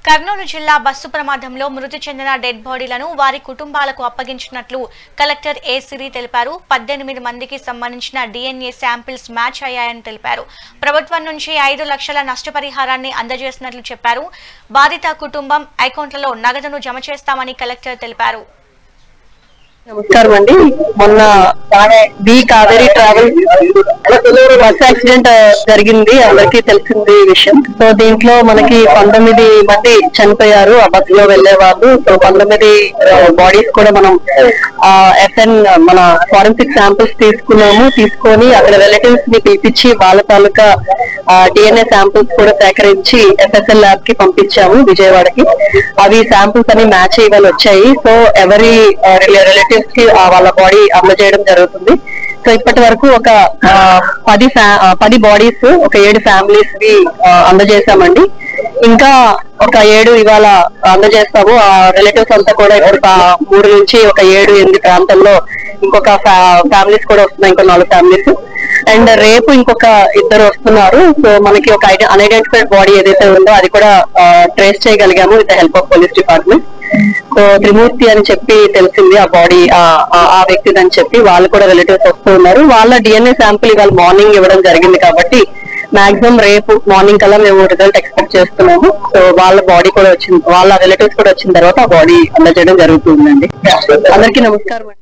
కర్నూలు జిల్లా బస్సు ప్రమాదంలో మృతి చెందిన డెడ్ బాడీలను వారి కుటుంబాలకు అప్పగించినట్లు కలెక్టర్ ఏ సిరి తెలిపారు. 18 మందికి సంబంధించిన DNA శాంపిల్స్ మ్యాచ్ అయ్యాయని తెలిపారు. ప్రభుత్వం నుంచి 5 లక్షల నష్టపరిహారాన్ని అందజేసినట్లు చెప్పారు. బాధిత కుటుంబం అకౌంట్లలో నగదును జమ చేస్తామని కలెక్టర్ తెలిపారు. నమస్కారం అండి. మొన్న బి కావేరీ ట్రావెల్ బస్ యాక్సిడెంట్ జరిగింది, అందరికీ తెలిసింది ఈ విషయం. సో దీంట్లో మనకి 19 మంది చనిపోయారు ఆ బస్ లో వెళ్లే వాళ్ళు. సో 19 బాడీస్ కూడా మనం FN మన ఫారెన్సిక్ శాంపిల్స్ తీసుకొని అక్కడ రిలేటివ్స్ ని పిలిపించి వాళ్ళ తాలూకా DNA శాంపిల్స్ కూడా సేకరించి FSL ల్యాబ్ కి పంపించాము విజయవాడకి. అవి శాంపిల్స్ అన్ని మ్యాచ్ ఇవాళ వచ్చాయి. సో ఎవరి రిలేటివ్స్ కి వాళ్ళ బాడీ అందజేయడం జరుగుతుంది. సో ఇప్పటి వరకు ఒక 10 బాడీస్ ఒక 7 ఫ్యామిలీస్ కి అందజేసామండి. ఇంకా ఒక 7 ఇవాళ అందజేస్తాము. ఆ రిలేటివ్స్ అంతా కూడా ఇప్పుడు 3 నుంచి ఒక 7-8 ప్రాంతాల్లో ఇంకొక ఫ్యామిలీస్ కూడా వస్తున్నాయి, ఇంకో 4 ఫ్యామిలీస్. అండ్ రేపు ఇంకొక 2 వస్తున్నారు. సో మనకి ఒక అన్ఐడెంటిఫైడ్ బాడీ ఏదైతే ఉందో అది కూడా ట్రేస్ చేయగలిగాము with the help of police department. So Trimurthi అని చెప్పి తెలిసింది ఆ బాడీ ఆ వ్యక్తిది అని చెప్పి వాళ్ళు కూడా రిలేటివ్స్ వస్తూ ఉన్నారు. వాళ్ళ DNA శాంపిల్ ఇవాళ మార్నింగ్ ఇవ్వడం జరిగింది కాబట్టి మాక్సిమం రేపు మార్నింగ్ కల్లా మేము రిజల్ట్ ఎక్స్పెక్ట్ చేస్తున్నాము. సో వాళ్ళ బాడీ కూడా వచ్చింది, వాళ్ళ రిలేటివ్స్ కూడా వచ్చిన తర్వాత ఆ బాడీ అందజేయడం జరుగుతుందండి. అందరికీ నమస్కారం.